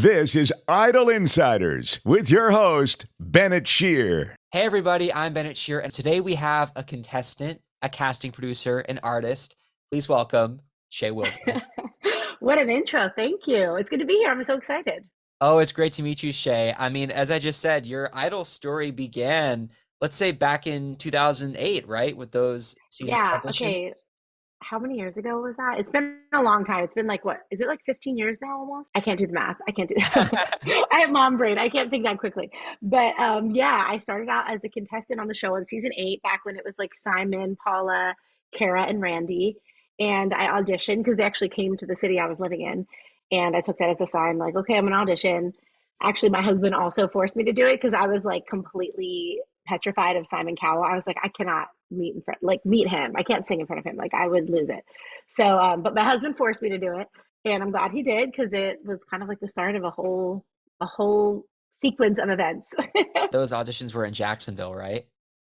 This is Idol Insiders with your host, Bennett Scheer. Hey everybody, I'm Bennett Scheer, and today we have a contestant, a casting producer, an artist. Please welcome Shae Wilbur. What an intro. Thank you. It's good to be here. I'm so excited. Oh, it's great to meet you, Shae. I mean, as I just said, your Idol story began, let's say back in 2008, right? With those season Yeah. auditions. Okay. How many years ago was that? It's been a long time. It's been like, what? Is it like 15 years now almost? I can't do the math. I can't do that. I have mom brain. I can't think that quickly. But yeah, I started out as a contestant on the show in season 8, back when it was like Simon, Paula, Kara, and Randy. And I auditioned because they actually came to the city I was living in. And I took that as a sign, like, okay, I'm going to audition. Actually, my husband also forced me to do it because I was like completely petrified of Simon Cowell. I was like, I cannot meet him. I can't sing in front of him. Like, I would lose it. So, but my husband forced me to do it, and I'm glad he did because it was kind of like the start of a whole sequence of events. Those auditions were in Jacksonville, right?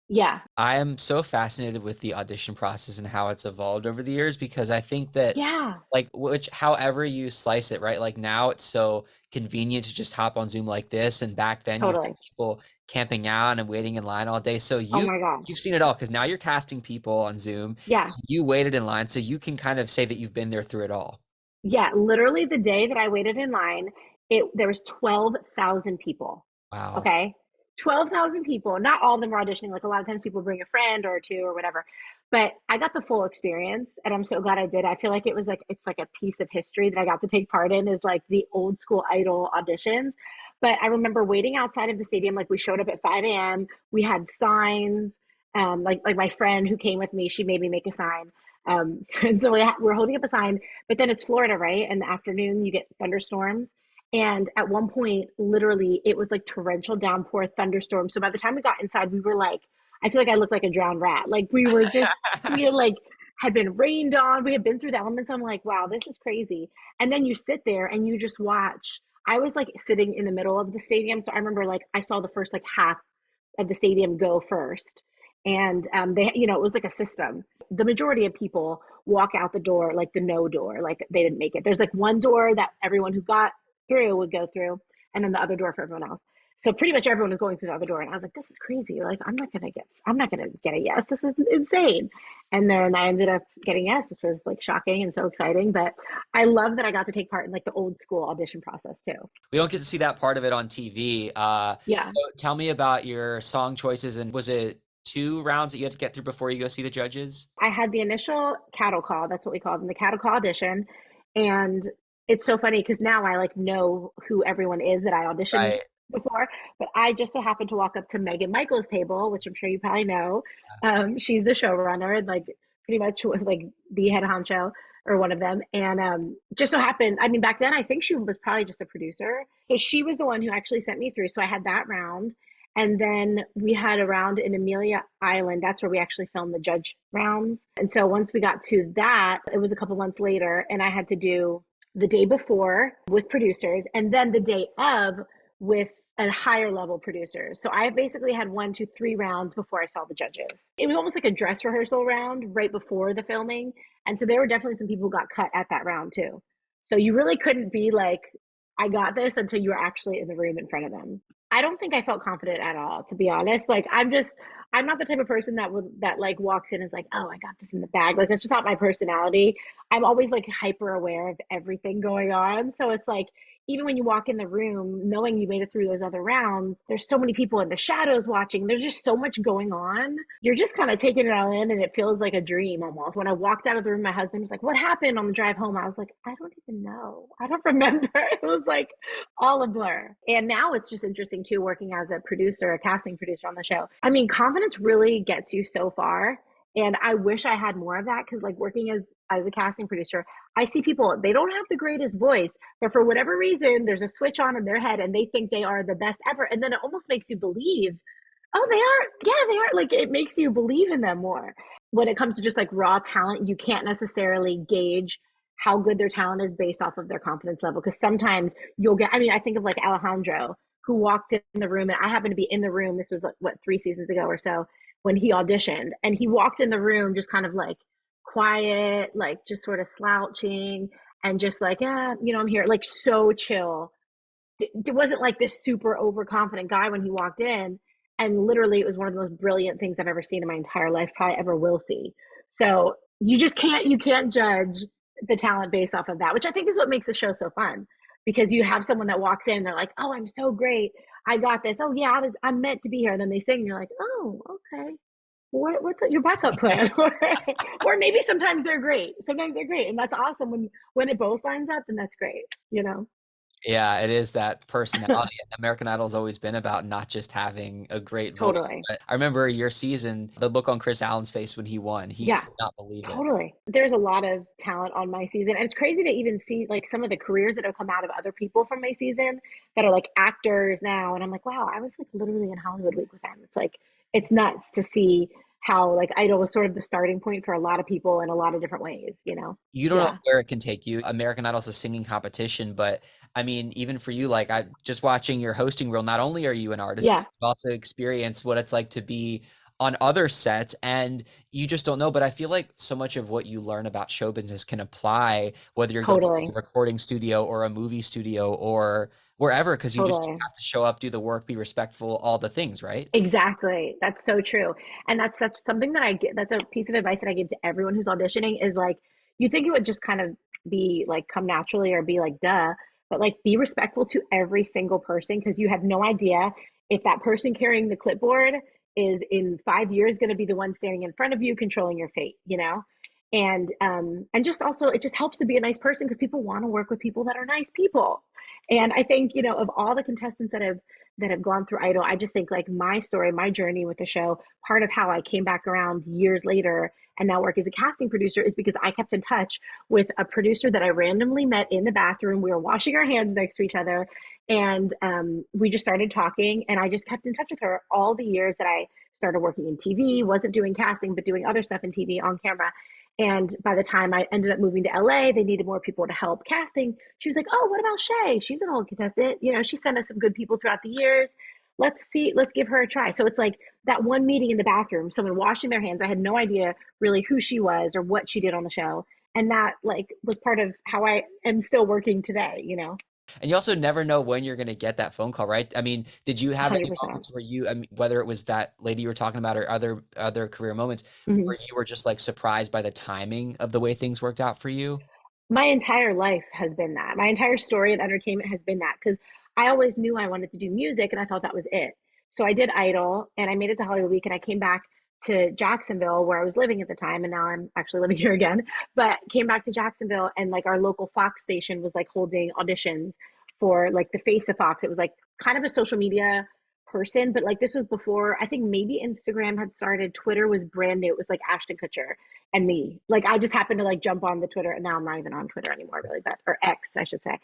Yeah, I am so fascinated with the audition process and how it's evolved over the years because I think that yeah, however you slice it, right? Like now it's so convenient to just hop on Zoom like this, and back then you had totally. people camping out and waiting in line all day. So Oh my gosh. you've seen it all because now you're casting people on Zoom. Yeah, You waited in line, so you can kind of say that you've been there through it all. yeah. Literally the day that I waited in line, there was 12,000 people. Wow. Okay. 12,000 people. Not all of them were auditioning. Like, a lot of times people bring a friend or two or whatever. But I got the full experience, and I'm so glad I did. I feel like it's like a piece of history that I got to take part in, is like the old school Idol auditions. But I remember waiting outside of the stadium. Like, we showed up at 5 a.m. We had signs. Like my friend who came with me, she made me make a sign. And so we're holding up a sign, but then it's Florida, right? In the afternoon, you get thunderstorms. And at one point, literally, it was like torrential downpour, thunderstorm. So by the time we got inside, we were like, I feel like I looked like a drowned rat. Like, we had been rained on. We had been through the elements. I'm like, wow, this is crazy. And then you sit there and you just watch. I was like sitting in the middle of the stadium. So I remember, like, I saw the first like half of the stadium go first. And it was like a system. The majority of people walk out the door, like the no door, like they didn't make it. There's like one door that everyone who got through would go through, and then the other door for everyone else. So pretty much everyone was going through the other door, and I was like, this is crazy. Like, I'm not gonna get a yes. This is insane. And then I ended up getting yes, which was like shocking and so exciting. But I love that I got to take part in like the old school audition process too. We don't get to see that part of it on TV. Yeah. So tell me about your song choices, and was it 2 rounds that you had to get through before you go see the judges? I had the initial cattle call. That's what we called them, the cattle call audition. And it's so funny because now I like know who everyone is that I auditioned Right. before. But I just so happened to walk up to Megan Michael's table, which I'm sure you probably know. She's the showrunner and like pretty much was like the head honcho or one of them. And just so happened, I mean, back then I think she was probably just a producer. So she was the one who actually sent me through. So I had that round. And then we had a round in Amelia Island. That's where we actually filmed the judge rounds. And so once we got to that, it was a couple months later, and I had to do the day before with producers, and then the day of with a higher level producers. So I basically had 1, 2, 3 rounds before I saw the judges. It was almost like a dress rehearsal round right before the filming. And so there were definitely some people who got cut at that round too. So you really couldn't be like, I got this, until you were actually in the room in front of them. I don't think I felt confident at all, to be honest. Like, I'm not the type of person that like walks in and is like, oh, I got this in the bag. Like, that's just not my personality. I'm always like hyper aware of everything going on. So it's like, even when you walk in the room, knowing you made it through those other rounds, there's so many people in the shadows watching. There's just so much going on. You're just kind of taking it all in, and it feels like a dream almost. When I walked out of the room, my husband was like, what happened on the drive home? I was like, I don't even know. I don't remember. It was like all a blur. And now it's just interesting too, working as a producer, a casting producer on the show. I mean, confidence really gets you so far. And I wish I had more of that, because like working as a casting producer, I see people, they don't have the greatest voice, but for whatever reason, there's a switch on in their head and they think they are the best ever. And then it almost makes you believe, oh, they are. Yeah, they are. Like, it makes you believe in them more. When it comes to just like raw talent, you can't necessarily gauge how good their talent is based off of their confidence level. Because sometimes I think of like Alejandro, who walked in the room, and I happened to be in the room. This was like, what, 3 seasons ago or so, when he auditioned, and he walked in the room just kind of like quiet, like just sort of slouching and just like, yeah, I'm here, like so chill. wasn't like this super overconfident guy when he walked in. And literally, it was one of the most brilliant things I've ever seen in my entire life, probably ever will see. So you can't judge the talent based off of that, which I think is what makes the show so fun. Because you have someone that walks in and they're like, "Oh, I'm so great. I got this. Oh yeah, I'm meant to be here." And then they sing and you're like, "Oh, okay. What's your backup plan?" Or maybe sometimes they're great. Sometimes they're great. And that's awesome when it both lines up, then that's great, you know? Yeah, it is that personality. And American Idol's always been about not just having a great voice, Totally. but I remember your season, the look on Chris Allen's face when he won. He Yeah. could not believe it. Totally. There's a lot of talent on my season. And it's crazy to even see like some of the careers that have come out of other people from my season that are like actors now. And I'm like, wow, I was like literally in Hollywood Week with them. It's like, it's nuts to see how like Idol was sort of the starting point for a lot of people in a lot of different ways, you know? You don't know Yeah. where it can take you. American Idol's a singing competition, but I mean, even for you, like I just watching your hosting reel, not only are you an artist, but Yeah. you've also experienced what it's like to be on other sets and you just don't know. But I feel like so much of what you learn about show business can apply whether you're going to a Totally. recording studio or a movie studio or wherever, because you Totally. have to show up, do the work, be respectful, all the things, right? Exactly. That's so true. And that's such something that I get, that's a piece of advice that I give to everyone who's auditioning is like, you think it would just kind of be like come naturally or be like, duh, but like be respectful to every single person because you have no idea if that person carrying the clipboard is in 5 years going to be the one standing in front of you controlling your fate, you know? And just also it just helps to be a nice person because people want to work with people that are nice people. And I think, you know, of all the contestants that have gone through Idol, I just think like my story, my journey with the show, part of how I came back around years later and now work as a casting producer is because I kept in touch with a producer that I randomly met in the bathroom. We were washing our hands next to each other and we just started talking and I just kept in touch with her all the years that I started working in TV, wasn't doing casting, but doing other stuff in TV on camera. And by the time I ended up moving to LA, they needed more people to help casting. She was like, "Oh, what about Shae? She's an old contestant. You know, she sent us some good people throughout the years. Let's give her a try." So it's like that one meeting in the bathroom, someone washing their hands. I had no idea really who she was or what she did on the show. And that like was part of how I am still working today, you know, And you also never know when you're going to get that phone call, right? I mean, did you have any 100%. moments where you, I mean, whether it was that lady you were talking about or other career moments Mhm. where you were just like surprised by the timing of the way things worked out for you? My entire life has been that. My entire story of entertainment has been that because I always knew I wanted to do music and I thought that was it. So I did Idol and I made it to Hollywood Week and I came back to Jacksonville where I was living at the time and now I'm actually living here again. But came back to Jacksonville and like our local Fox station was like holding auditions for like the face of Fox. It was like kind of a social media person, but like this was before I think maybe Instagram had started. Twitter was brand new. It was like Ashton Kutcher and me. Like I just happened to like jump on the Twitter and now I'm not even on Twitter anymore really, but or X I should say.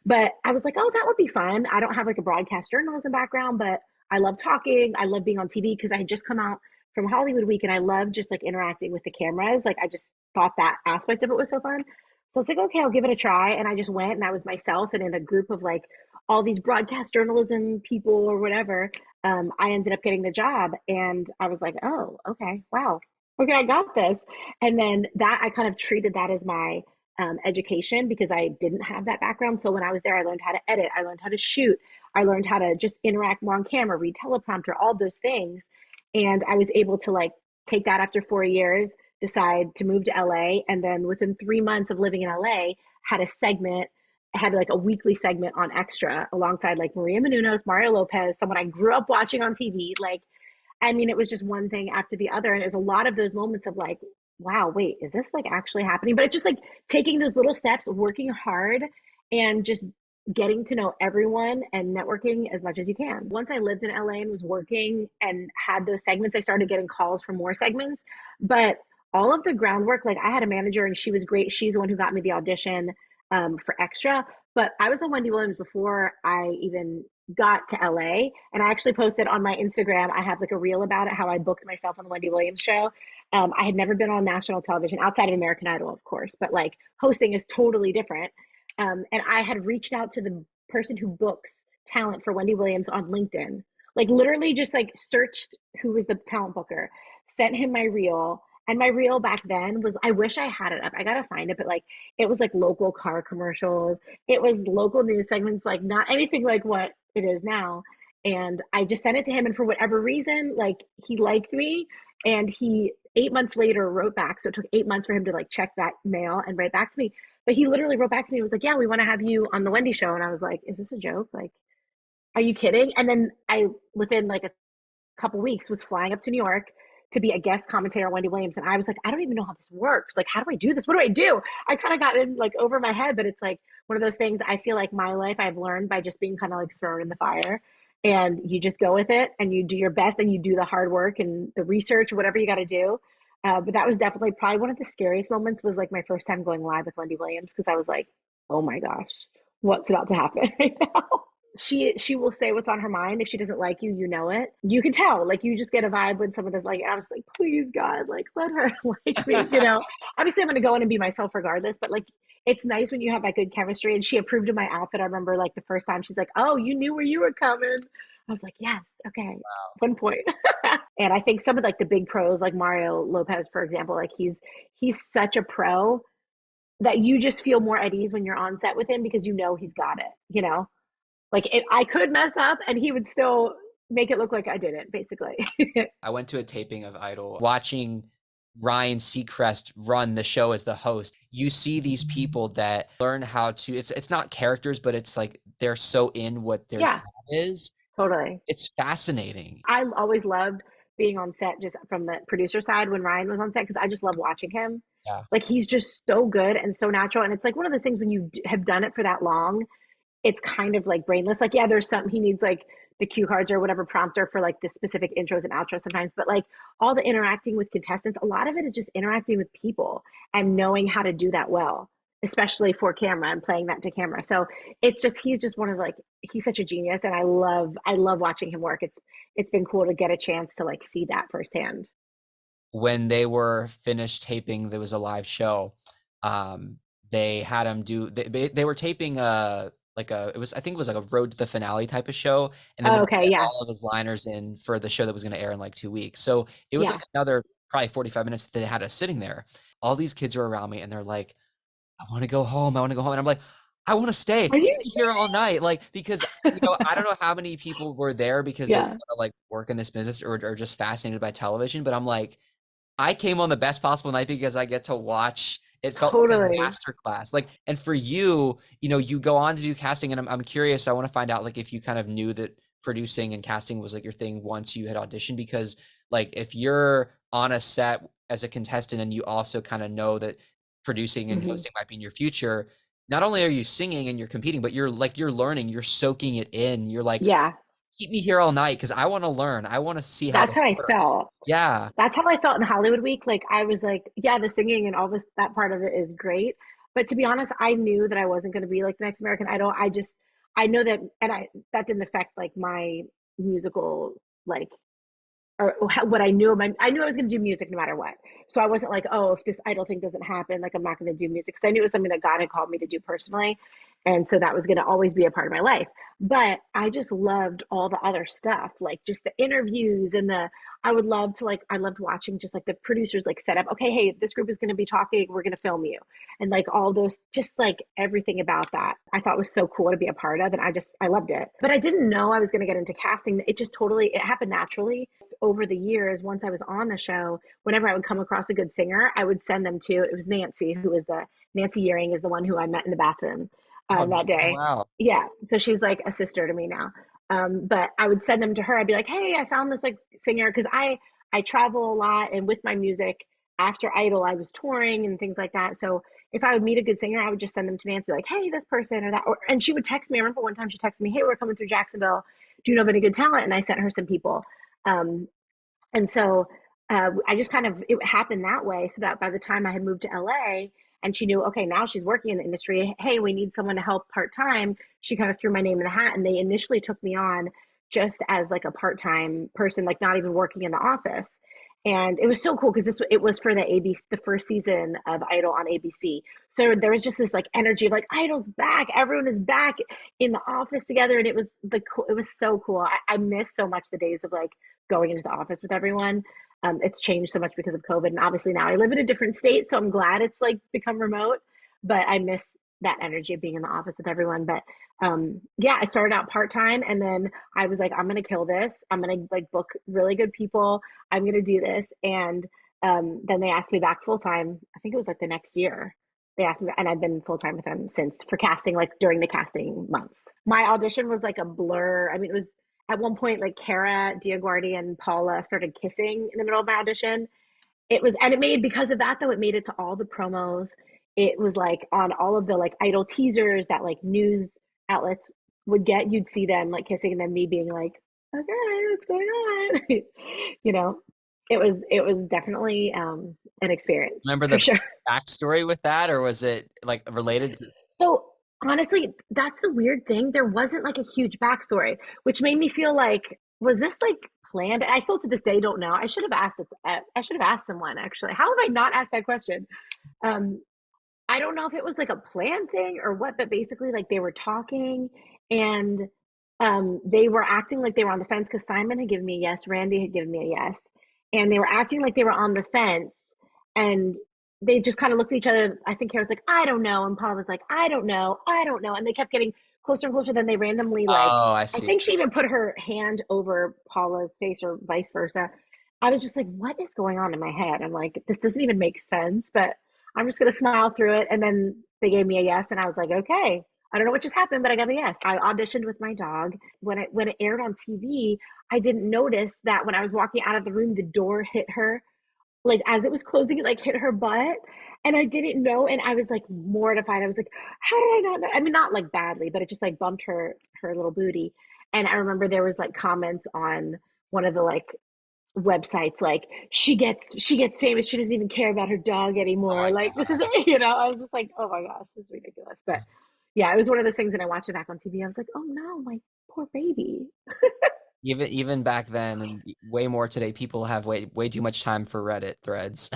But I was like, oh, that would be fun. I don't have like a broadcast journalism background, but I love talking. I love being on TV because I had just come out from Hollywood Week and I love just like interacting with the cameras. Like I just thought that aspect of it was so fun. So it's like, okay, I'll give it a try. And I just went and I was myself and in a group of like all these broadcast journalism people or whatever. I ended up getting the job and I was like, oh, okay, wow, okay, I got this. And then that I kind of treated that as my education because I didn't have that background. So when I was there, I learned how to edit, I learned how to shoot, I learned how to just interact more on camera, read teleprompter, all those things. And I was able to like take that after 4 years, decide to move to LA. And then within 3 months of living in LA, had a segment, had like a weekly segment on Extra alongside like Maria Menounos, Mario Lopez, someone I grew up watching on TV. Like I mean, it was just one thing after the other. And there's a lot of those moments of like, wow, wait, is this like actually happening? But it's just like taking those little steps, working hard, and just getting to know everyone and networking as much as you can. Once I lived in LA and was working and had those segments, I started getting calls for more segments. But all of the groundwork, like I had a manager and she was great. She's the one who got me the audition for Extra. But I was on Wendy Williams before I even got to LA. And I actually posted on my Instagram, I have like a reel about it, how I booked myself on the Wendy Williams show. I had never been on national television outside of American Idol, of course, but like hosting is totally different. And I had reached out to the person who books talent for Wendy Williams on LinkedIn, like literally just like searched who was the talent booker, sent him my reel, And my reel back then was, I wish I had it up. I gotta find it, but like it was like local car commercials. It was local news segments, like not anything like what it is now. And I just sent it to him, and for whatever reason, like he liked me, and he 8 months later wrote back. So it took 8 months for him to like check that mail and write back to me. But he literally wrote back to me. He was like, "Yeah, we want to have you on the Wendy show." And I was like, "Is this a joke? Like, are you kidding?" And then I, within like a couple weeks, was flying up to New York to be a guest commentator on Wendy Williams. And I was like, I don't even know how this works. Like, how do I do this? What do I do? I kind of got in like over my head, but it's like one of those things. I feel like my life I've learned by just being kind of like thrown in the fire, and you just go with it and you do your best and you do the hard work and the research, whatever you got to do. But that was definitely probably one of the scariest moments, was like my first time going live with Wendy Williams, because I was like, oh my gosh, what's about to happen right now? She will say what's on her mind. If she doesn't like you, you know it. You can tell. Like, you just get a vibe when someone does like it. I was like, please God, like let her like me, you know. Obviously I'm gonna go in and be myself regardless, but like it's nice when you have that good chemistry. And she approved of my outfit. I remember like the first time she's like, "Oh, you knew where you were coming." I was like, yes, okay, Wow. 1 point. And I think some of like the big pros, like Mario Lopez, for example, like he's such a pro that you just feel more at ease when you're on set with him, because you know he's got it, you know. Like I could mess up and he would still make it look like I didn't, basically. I went to a taping of Idol, watching Ryan Seacrest run the show as the host. You see these people that learn how to, it's not characters, but it's like they're so in what their Yeah, job is. totally. It's fascinating. I always loved being on set just from the producer side when Ryan was on set, because I just love watching him. Yeah. Like he's just so good and so natural. And it's like one of those things, when you have done it for that long, it's kind of like brainless. Like, yeah, there's some, he needs like the cue cards or whatever prompter for like the specific intros and outros sometimes, but like all the interacting with contestants, a lot of it is just interacting with people and knowing how to do that well, especially for camera and playing that to camera. So it's just, he's just one of like, he's such a genius, and I love watching him work. It's been cool to get a chance to like see that firsthand. When they were finished taping, there was a live show. They had him do, they were taping it was, I think it was like a road to the finale type of show, and they Oh, wanted to okay, get yeah, all of his liners in for the show that was going to air in like 2 weeks. So it was yeah. like another probably 45 minutes that they had us sitting there. All these kids are around me and they're like, I want to go home. I want to go home. And I'm like, I want to stay. Are you? Keep me here all night. Like, because, I don't know how many people were there because they want Yeah, to like work in this business or are just fascinated by television. But I'm like, I came on the best possible night because I get to watch. It felt like a totally. masterclass. Like, and for you, you go on to do casting, and I'm curious. I want to find out like if you kind of knew that producing and casting was like your thing once you had auditioned, because like if you're on a set as a contestant and you also kind of know that producing and Hmm. hosting might be in your future, not only are you singing and you're competing, but you're learning, you're soaking it in. You're like, Yeah, keep me here all night because I want to learn. I want to see how that's this how I works. felt. Yeah. That's how I felt in Hollywood Week. Like I was like, yeah, the singing and all this, that part of it is great. But to be honest, I knew that I wasn't going to be like the next American Idol. I know that, and that didn't affect like my musical, like, or what I knew. I knew I was going to do music no matter what. So I wasn't like, oh, if this Idol thing doesn't happen, like I'm not going to do music. Because I knew it was something that God had called me to do personally. And so that was going to always be a part of my life. But I just loved all the other stuff, like just the interviews and I would love to like, I loved watching just like the producers like set up, okay, hey, this group is going to be talking, we're going to film you. And like all those, just like everything about that, I thought was so cool to be a part of. And I loved it. But I didn't know I was going to get into casting. It just totally, it happened naturally over the years. Once I was on the show, whenever I would come across a good singer, I would send them to, it was Nancy, who was Nancy Yearing is the one who I met in the bathroom Oh, that day. wow. Yeah. So she's like a sister to me now. But I would send them to her. I'd be like, hey, I found this like singer. Cause I travel a lot, and with my music after Idol, I was touring and things like that. So if I would meet a good singer, I would just send them to Nancy, like, hey, this person or that. And she would text me. I remember one time she texted me, hey, we're coming through Jacksonville. Do you know of any good talent? And I sent her some people. Um, and so I just kind of, it happened that way, so that by the time I had moved to LA and she knew, okay, now she's working in the industry, hey, we need someone to help part time, she kind of threw my name in the hat. And they initially took me on just as like a part time person, like not even working in the office. And it was so cool because it was for the ABC, the first season of Idol on ABC. So there was just this like energy of like Idol's back, everyone is back in the office together, and it was it was so cool. I miss so much the days of like going into the office with everyone. It's changed so much because of COVID. And obviously now I live in a different state. So I'm glad it's like become remote, but I miss that energy of being in the office with everyone. But yeah, I started out part-time and then I was like, I'm going to kill this. I'm going to like book really good people. I'm going to do this. And then they asked me back full-time. I think it was like the next year. They asked me, and I've been full-time with them since for casting, like during the casting months. My audition was like a blur. I mean, it was at one point like Cara Diaguardi and Paula started kissing in the middle of my audition. It was, and it made, because of that though, it made it to all the promos. It was like on all of the like idol teasers that like news outlets would get. You'd see them like kissing, and then me being like, okay, what's going on? You know, it was definitely an experience. Remember for the sure. backstory with that, or was it like related to? So honestly, that's the weird thing. There wasn't like a huge backstory, which made me feel like, was this like planned? I still to this day don't know. I should have asked. I should have asked someone actually. How have I not asked that question? Um, I don't know if it was like a planned thing or what, but basically like they were talking and they were acting like they were on the fence because Simon had given me a yes, Randy had given me a yes, and they were acting like they were on the fence, and they just kind of looked at each other. I think Kara was like, I don't know, and Paul was like, I don't know, I don't know, and they kept getting closer and closer. Then they randomly like, Oh, I I see. think she even put her hand over Paula's face or vice versa. I was just like, what is going on in my head? I'm like, this doesn't even make sense, but I'm just gonna smile through it. And then they gave me a yes, and I was like, okay. I don't know what just happened, but I got a yes. I auditioned with my dog. When it aired on TV, I didn't notice that when I was walking out of the room, the door hit her. Like as it was closing, it like hit her butt. And I didn't know. And I was like mortified. I was like, how did I not know? I mean, not like badly, but it just like bumped her little booty. And I remember there was like comments on one of the like websites like she gets famous, she doesn't even care about her dog Oh anymore, my like this God. is I was just like, oh my gosh, this is ridiculous. But yeah, it was one of those things. When I watched it back on TV, I was like, oh no, my poor baby. Even back then, and way more today, people have way too much time for Reddit threads.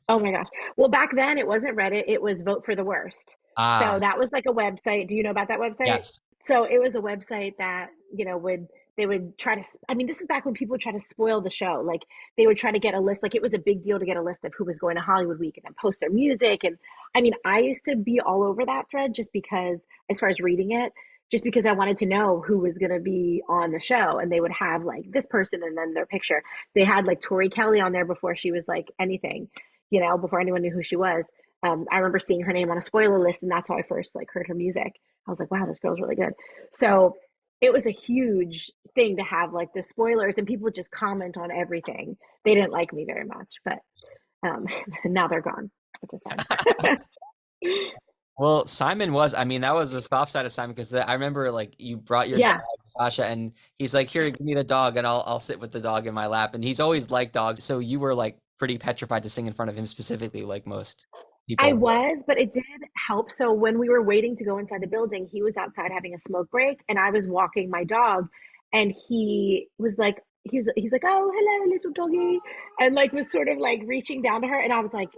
Oh my gosh. Well, back then it wasn't Reddit, it was Vote for the Worst. So Ah, that was like a website. Do you know about that website? yes. So it was a website that, would they would try to I mean, this is back when people would try to spoil the show. Like they would try to get a list, like it was a big deal to get a list of who was going to Hollywood Week and then post their music. And I mean, I used to be all over that thread just because, as far as reading it, just because I wanted to know who was going to be on the show. And they would have like this person and then their picture. They had like Tori Kelly on there before she was like anything, before anyone knew who she was. I remember seeing her name on a spoiler list, and that's how I first like heard her music. I was like, wow, this girl's really good. So it was a huge thing to have like the spoilers, and people would just comment on everything. They didn't like me very much, but now they're gone, which is fine. Well, Simon was, I mean, that was the soft side of Simon because I remember like you brought your Yeah, dog, Sasha, and he's like, here, give me the dog and I'll sit with the dog in my lap. And he's always liked dogs. So you were like pretty petrified to sing in front of him specifically, like most I people. was, but it did help. So when we were waiting to go inside the building, he was outside having a smoke break, and I was walking my dog, and he was like, he's like, oh, hello, little doggy, and like was sort of like reaching down to her, and I was like,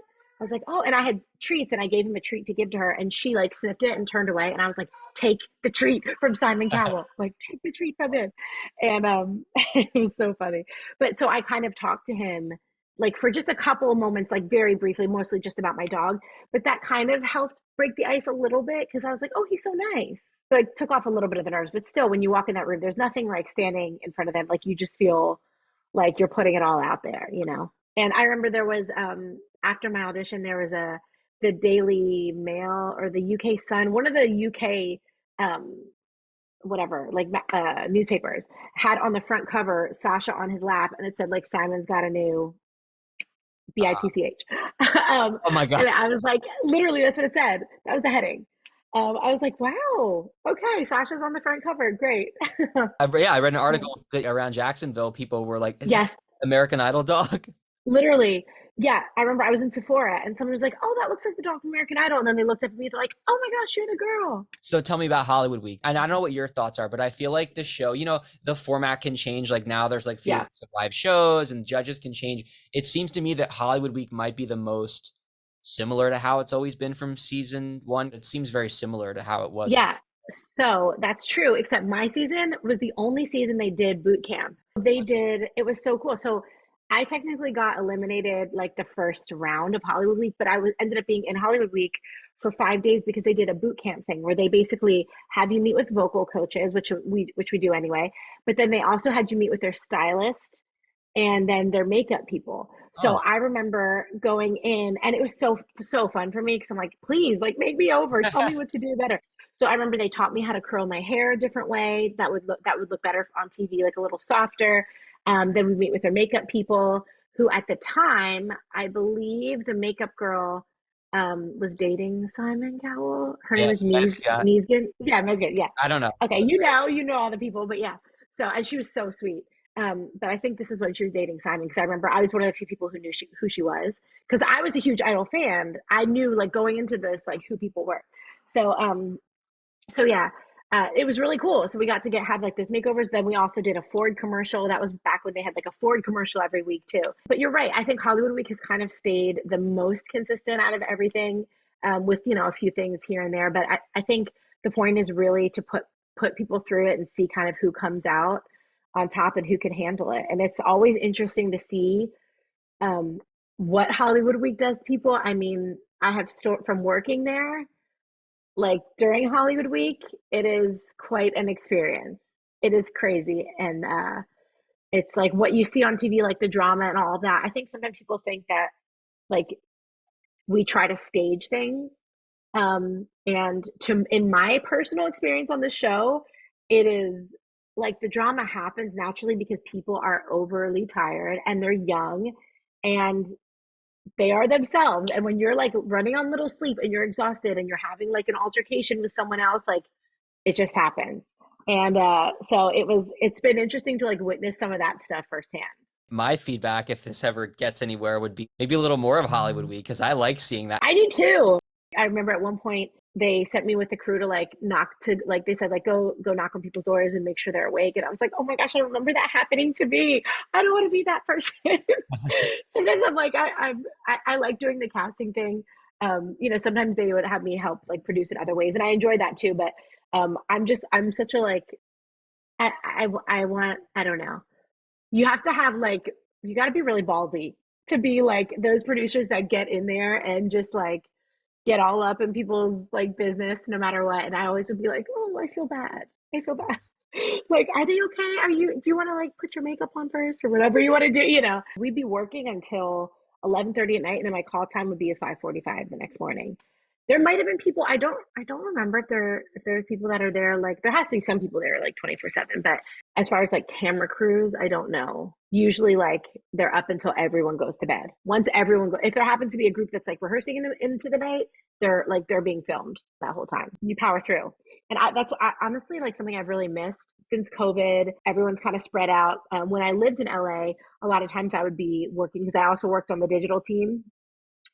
oh, and I had treats, and I gave him a treat to give to her, and she like sniffed it and turned away, and I was like, take the treat from Simon Cowell, like take the treat from him, and it was so funny. But so I kind of talked to him like for just a couple of moments, like very briefly, mostly just about my dog. But that kind of helped break the ice a little bit because I was like, oh, he's so nice. So it took off a little bit of the nerves. But still, when you walk in that room, there's nothing like standing in front of them. Like you just feel like you're putting it all out there. And I remember there was after my audition, there was the Daily Mail or the UK Sun, one of the UK whatever like newspapers had on the front cover Sasha on his lap, and it said like Simon's got a new Uh, bitch. oh my God. And I was like, literally, that's what it said. That was the heading. I was like, wow, okay, Sasha's on the front cover, great. I read an article around Jacksonville. People were like, is that Yes, American Idol dog? literally. Yeah, I remember I was in Sephora and someone was like, oh, that looks like the dog from American Idol. And then they looked up at me, they're like, oh my gosh, you're the girl. So tell me about Hollywood Week. And I don't know what your thoughts are, but I feel like the show, the format can change. Like now there's like fewer Yeah. live shows and judges can change. It seems to me that Hollywood Week might be the most similar to how it's always been from season one. It seems very similar to how it was. Yeah. So that's true, except my season was the only season they did boot camp. They did, it was so cool. So I technically got eliminated like the first round of Hollywood Week, but ended up being in Hollywood Week for 5 days because they did a boot camp thing where they basically have you meet with vocal coaches, which we do anyway, but then they also had you meet with their stylist and then their makeup people. So Oh, I remember going in and it was so fun for me because I'm like, please, like make me over, tell me what to do better. So I remember they taught me how to curl my hair a different way that would look better on TV, like a little softer. Then we meet with their makeup people, who at the time, I believe the makeup girl was dating Simon Cowell. Her name is yes, Mezga. Meesgan. Yeah, Meesgan. Yeah. I don't know. Okay, you know all the people, but yeah. So and she was so sweet. But I think this is when she was dating Simon because I remember I was one of the few people who knew who she was because I was a huge Idol fan. I knew like going into this like who people were. So so yeah, it was really cool. So we got to have like those makeovers. Then we also did a Ford commercial. That was back when they had like a Ford commercial every week too. But you're right. I think Hollywood Week has kind of stayed the most consistent out of everything, with a few things here and there. But I think the point is really to put people through it and see kind of who comes out on top and who can handle it. And it's always interesting to see um, what Hollywood Week does to people. I mean, I have from working there, like during Hollywood Week, it is quite an experience. It is crazy. And it's like what you see on TV, like the drama and all of that. I think sometimes people think that like we try to stage things. And in my personal experience on the show, it is like the drama happens naturally because people are overly tired and they're young and they are themselves. And when you're like running on little sleep and you're exhausted and you're having like an altercation with someone else, like it just happens. And so it's been interesting to like witness some of that stuff firsthand. My feedback, if this ever gets anywhere, would be maybe a little more of Hollywood Week because I like seeing that. I do too. I remember at one point they sent me with the crew to like they said like go knock on people's doors and make sure they're awake. And I was like, oh my gosh, I remember that happening to me. I don't want to be that person. Sometimes I'm like I like doing the casting thing. Sometimes they would have me help like produce in other ways, and I enjoy that too. But I'm such a like I want I don't know. You have to have like you got to be really ballsy to be like those producers that get in there and just like get all up in people's like business no matter what. And I always would be like, oh, I feel bad. I feel bad. Like, are they okay? Do you want to like put your makeup on first or whatever you want to do? We'd be working until 11:30 at night, and then my call time would be at 5:45 the next morning. There might have been people. I don't remember if there's people that are there. Like there has to be some people there like 24/7. But as far as like camera crews, I don't know. Usually like they're up until everyone goes to bed. Once everyone if there happens to be a group that's like rehearsing into the night, they're being filmed that whole time. You power through. And honestly like something I've really missed since COVID. Everyone's kind of spread out. When I lived in LA, a lot of times I would be working because I also worked on the digital team,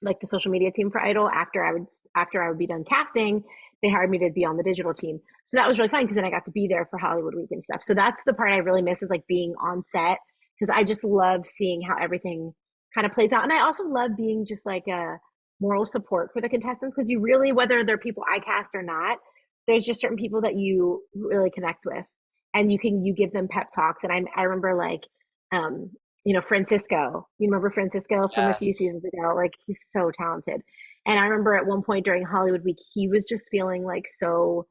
like the social media team for Idol. After I would be done casting, they hired me to be on the digital team. So that was really fun because then I got to be there for Hollywood Week and stuff. So that's the part I really miss is like being on set because I just love seeing how everything kind of plays out. And I also love being just like a moral support for the contestants because you really, whether they're people I cast or not, there's just certain people that you really connect with and you give them pep talks. And I remember like, Francisco. You remember Francisco from a few Yes. seasons ago? Like he's so talented. And I remember at one point during Hollywood Week, he was just feeling like so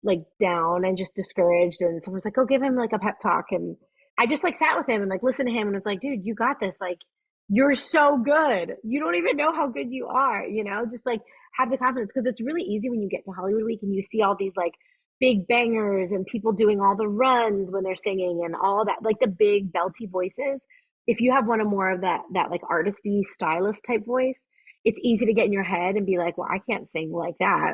like down and just discouraged. And someone was like, "Go give him like a pep talk." And I just like sat with him and like listened to him and was like, "Dude, you got this. Like you're so good. You don't even know how good you are. Just like have the confidence because it's really easy when you get to Hollywood Week and you see all these like big bangers and people doing all the runs when they're singing and all that, like the big belty voices. If you have one or more of that like artisty stylist type voice, it's easy to get in your head and be like, well, I can't sing like that.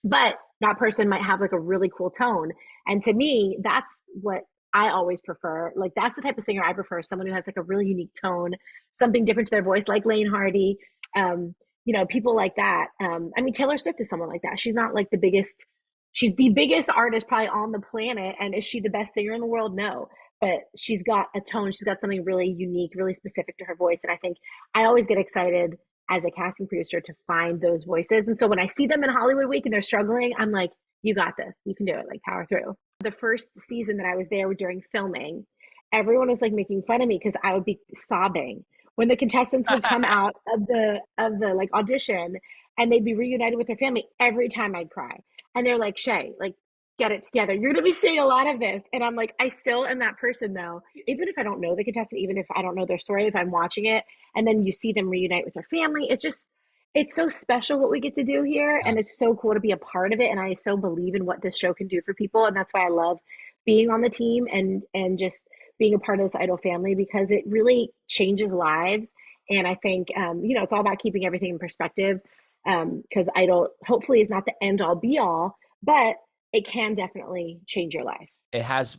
But that person might have like a really cool tone. And to me, that's what I always prefer. Like that's the type of singer I prefer, someone who has like a really unique tone, something different to their voice, like Lane Hardy, people like that. I mean, Taylor Swift is someone like that. She's the biggest artist probably on the planet. And is she the best singer in the world? No. But she's got a tone, she's got something really unique, really specific to her voice. And I think I always get excited as a casting producer to find those voices. And so when I see them in Hollywood Week and they're struggling, I'm like, you got this. You can do it. Like power through. The first season that I was there during filming, everyone was like making fun of me because I would be sobbing when the contestants would come out of the like audition and they'd be reunited with their family. Every time I'd cry, and they're like, Shae, like, get it together. You're gonna be seeing a lot of this. And I'm like, I still am that person though. Even if I don't know the contestant, even if I don't know their story, if I'm watching it and then you see them reunite with their family, it's just, it's so special what we get to do here. And it's so cool to be a part of it. And I so believe in what this show can do for people. And that's why I love being on the team and just being a part of this Idol family, because it really changes lives. And I think, it's all about keeping everything in perspective, because Idol hopefully is not the end all be all, but it can definitely change your life. It has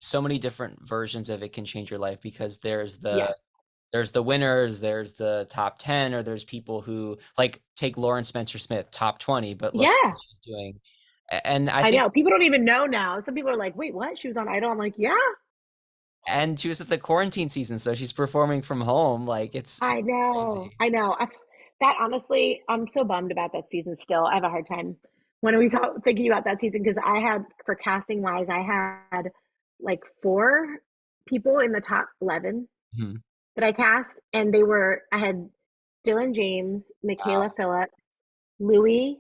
so many different versions of it can change your life, because there's Yeah. the winners, there's the top 10, or there's people who like take Lauren Spencer Smith, top 20, but look Yeah. what she's doing. And I I think, know. People don't even know now. Some people are like, wait, what? She was on Idol? I'm like, yeah, and she was at the quarantine season, so she's performing from home. Like I it's know. crazy. I know. That honestly, I'm so bummed about that season still. I have a hard time when we talk thinking about that season, because I had, for casting wise, I had like four people in the top 11 Mhm. that I cast, and I had Dylan James, Michaela Wow. Phillips, Louis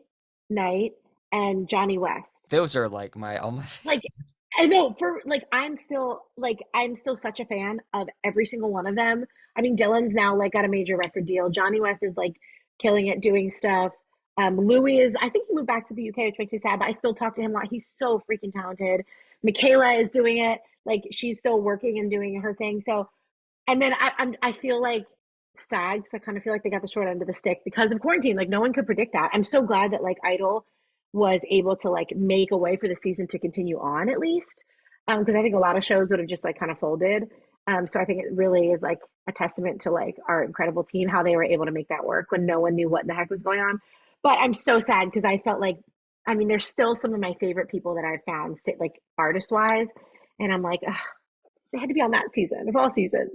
Knight, and Johnny West. Those are like all my Like, favorites. I know, for I'm still such a fan of every single one of them. I mean, Dylan's now like got a major record deal. Johnny West is like killing it doing stuff. Louis is, I think he moved back to the UK, which makes me sad, but I still talk to him a lot. He's so freaking talented. Michaela is doing it. Like, she's still working and doing her thing. So, and then I feel like sad because I kind of feel like they got the short end of the stick because of quarantine. Like, no one could predict that. I'm so glad that like Idol was able to like make a way for the season to continue on at least, because I think a lot of shows would have just like kind of folded. So I think it really is like a testament to like our incredible team, how they were able to make that work when no one knew what the heck was going on. But I'm so sad because I felt like, I mean, there's still some of my favorite people that I've found sit like artist wise, and I'm like, ugh, they had to be on that season of all seasons.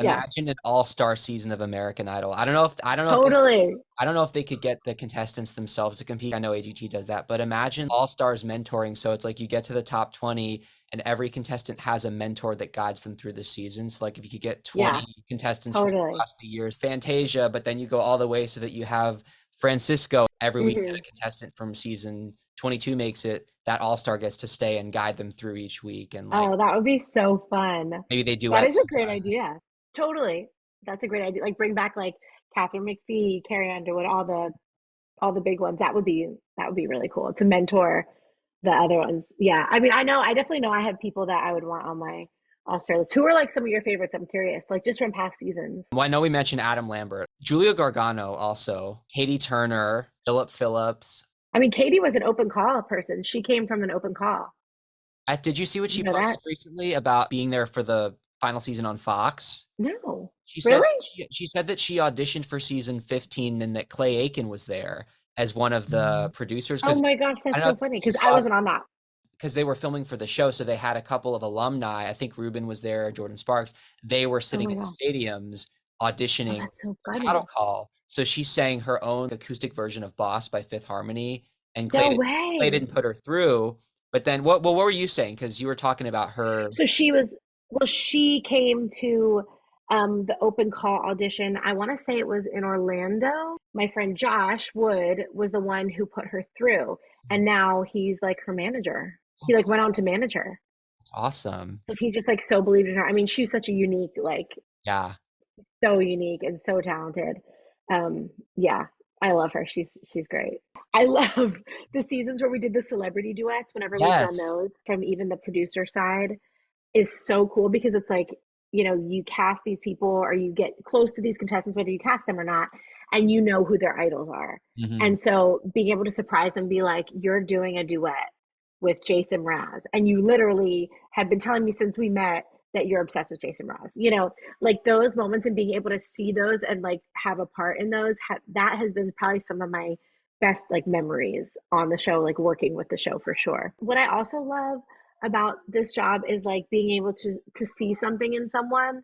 Yeah, Imagine an all-star season of American Idol. I totally. don't know if they could get the contestants themselves to compete. I know AGT does that, but imagine all-stars mentoring. So it's like you get to the top 20 and every contestant has a mentor that guides them through the season. So like if you could get 20 Yeah, contestants from totally. across the years, Fantasia, but then you go all the way so that you have Francisco. Every week that Hmm. a contestant from season 22 makes it, that all-star gets to stay and guide them through each week. And like Oh, that would be so fun. maybe they That duet is a great sometimes. idea. Totally. That's a great idea. Like, bring back like Catherine McPhee, Carrie Underwood, all the big ones. That would be really cool to mentor the other ones. Yeah. I mean, I definitely know I have people that I would want on my All-Star list. Who are like some of your favorites? I'm curious, like just from past seasons. Well, I know we mentioned Adam Lambert, Julia Gargano also, Katie Turner, Philip Phillips. I mean, Katie was an open call person. She came from an open call. Did you see what You she know that? posted recently about being there for the final season on Fox? No. She said Really? she said that she auditioned for season 15 and that Clay Aiken was there as one of the producers, Oh because my gosh, I that's don't know so if funny you because I saw, wasn't on that. because they were filming for the show, so they had a couple of alumni. I think Ruben was there, Jordan Sparks. They were Oh sitting my in gosh. the stadiums Oh, auditioning that's so for Cattle funny. Call. So she sang her own acoustic version of Boss by Fifth Harmony, and No Clay way. didn't put her through. But then what were you saying? Because you were talking about her. So she came to the open call audition. I want to say it was in Orlando. My friend Josh Wood was the one who put her through, and now he's like her manager. Oh, He like cool. went on to manage her That's awesome. because he just like so believed in her. I mean, she's such a unique, like Yeah. so unique and so talented. Yeah, I love her. She's great. I love the seasons where we did the celebrity duets. Whenever we've done Yes. those from even the producer side, is so cool because it's like, you cast these people or you get close to these contestants, whether you cast them or not, and you know who their idols are. Hmm. And so being able to surprise them, be like, you're doing a duet with Jason Mraz, and you literally have been telling me since we met that you're obsessed with Jason Mraz. Like those moments and being able to see those and like have a part in those, that has been probably some of my best like memories on the show, like working with the show for sure. What I also love about this job is like being able to see something in someone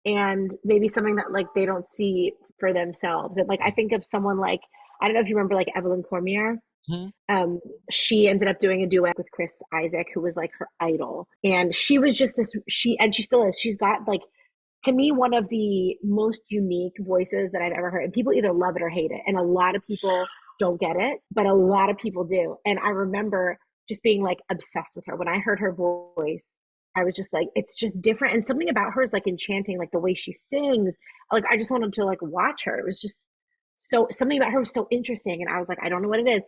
and maybe something that like they don't see for themselves. And like I think of someone like, I don't know if you remember like Evelyn Cormier. Mhm. She ended up doing a duet with Chris Isaac, who was like her idol. And she was just and she still is. She's got like, to me, one of the most unique voices that I've ever heard. And people either love it or hate it. And a lot of people don't get it, but a lot of people do. And I remember just being like obsessed with her. When I heard her voice, I was just like, it's just different. And something about her is like enchanting, like the way she sings. Like, I just wanted to like watch her. It was just so, something about her was so interesting. And I was like, I don't know what it is.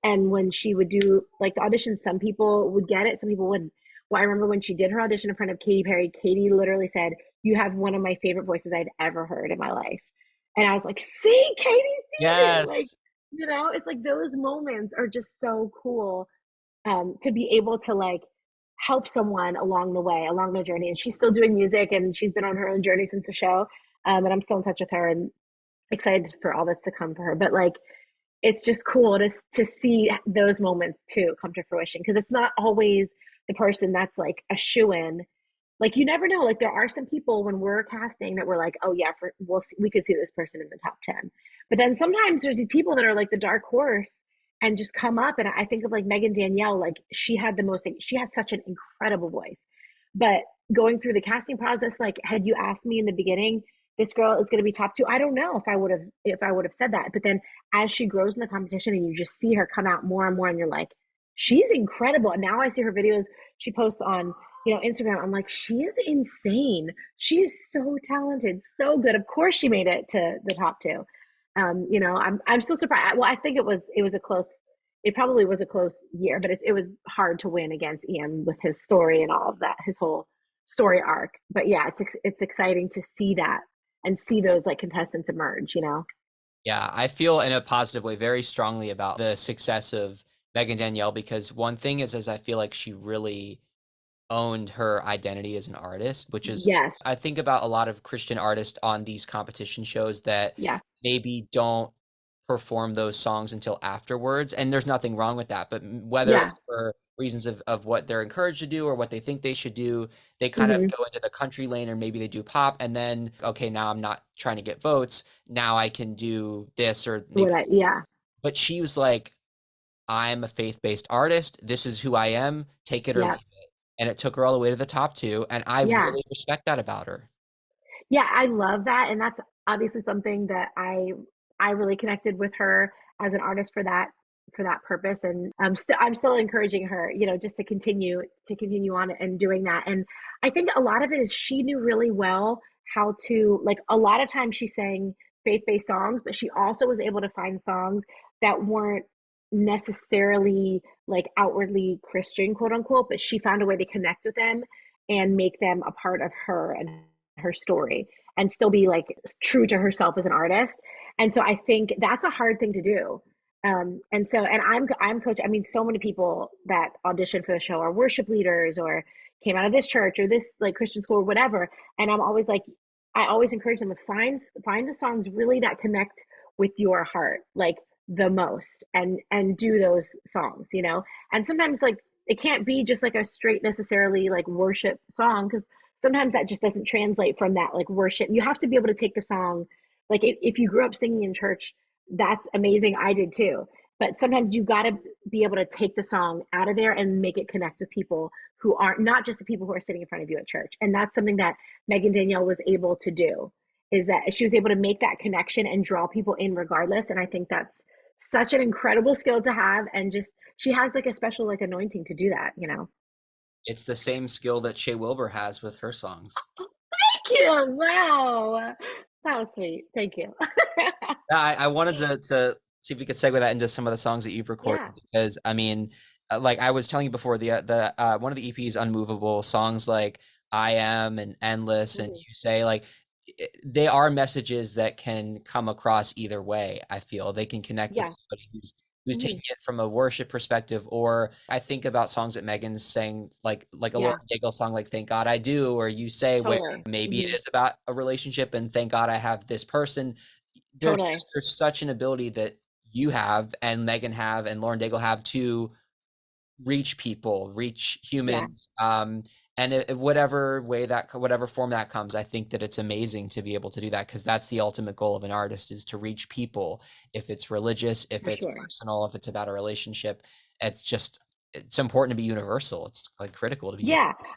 And when she would do like the auditions, some people would get it, some people wouldn't. Well, I remember when she did her audition in front of Katy Perry, Katy literally said, "You have one of my favorite voices I've ever heard in my life." And I was like, see, Katy sees it. Like, Yes. it's like those moments are just so cool, to be able to like help someone along the way, along their journey. And she's still doing music, and she's been on her own journey since the show. And I'm still in touch with her and excited for all that's to come for her. But like, it's just cool to see those moments too come to fruition, because it's not always the person that's like a shoe-in. Like, you never know. Like, there are some people when we're casting that we're like, oh yeah, we could see this person in the top 10. But then sometimes there's these people that are like the dark horse and just come up. And I think of like Megan Danielle, like she has such an incredible voice. But going through the casting process, like, had you asked me in the beginning, this girl is going to be top two, I don't know if I would have said that. But then as she grows in the competition and you just see her come out more and more, and you're like, she's incredible. And now I see her videos she posts on Instagram. I'm like, she is insane. She's so talented, so good. Of course she made it to the top two. I'm still surprised. Well, I think it probably was a close year, but it was hard to win against Ian with his story and all of that, his whole story arc. But yeah, it's exciting to see that and see those like contestants emerge. Yeah, I feel in a positive way very strongly about the success of Megan Danielle, because one thing is I feel like she really owned her identity as an artist, which is Yes. I think about a lot of Christian artists on these competition shows that Yeah. maybe don't perform those songs until afterwards, and there's nothing wrong with that, but whether Yeah. it's for reasons of what they're encouraged to do or what they think they should do, they kind of Hmm. go into the country lane, or maybe they do pop, and then, okay, now I'm not trying to get votes, now I can do this, or maybe. Yeah. But she was like, I'm a faith-based artist. This is who I am. Take it or Yeah. leave it. And it took her all the way to the top two. And I Yeah. really respect that about her. Yeah, I love that, and that's obviously something that I really connected with her as an artist for that purpose. And I'm still encouraging her, just to continue on and doing that. And I think a lot of it is she knew really well how to, like, a lot of times she sang faith-based songs, but she also was able to find songs that weren't necessarily like outwardly Christian, quote unquote, but she found a way to connect with them and make them a part of her and her story, and still be like true to herself as an artist. And so I think that's a hard thing to do. And I'm coach. I mean, so many people that audition for the show are worship leaders or came out of this church or this like Christian school or whatever. And I'm always like, I always encourage them to find the songs really that connect with your heart, like the most, and do those songs. And sometimes like it can't be just like a straight necessarily like worship song, because sometimes that just doesn't translate from that like worship. You have to be able to take the song, like if you grew up singing in church, that's amazing. I did too. But sometimes you got to be able to take the song out of there and make it connect with people who aren't, not just the people who are sitting in front of you at church. And that's something that Megan Danielle was able to do, is that she was able to make that connection and draw people in regardless. And I think that's such an incredible skill to have. And just, she has like a special like anointing to do that. It's the same skill that Shae Wilbur has with her songs. Thank you. Wow. That was sweet. Thank you. I wanted to see if we could segue that into some of the songs that you've recorded, Yeah. because I mean, like I was telling you before, the one of the EPs, Unmovable, songs like I Am and Endless and Mhm. You Say, like they are messages that can come across either way. I feel they can connect with Yeah. somebody who's Hmm. taking it from a worship perspective, or I think about songs that Megan's sang, like a Lauren Yeah. Daigle song like Thank God I Do, or You Say, where Totally. maybe it Hmm. is about a relationship and thank God I have this person. Totally. There's such an ability that you have and Megan have and Lauren Daigle have to reach people, reach Yeah, humans. And whatever form that comes, I think that it's amazing to be able to do that, because that's the ultimate goal of an artist, is to reach people. If it's religious, if for it's sure. personal, if it's about a relationship, it's important to be universal. It's like critical to be Yeah, universal.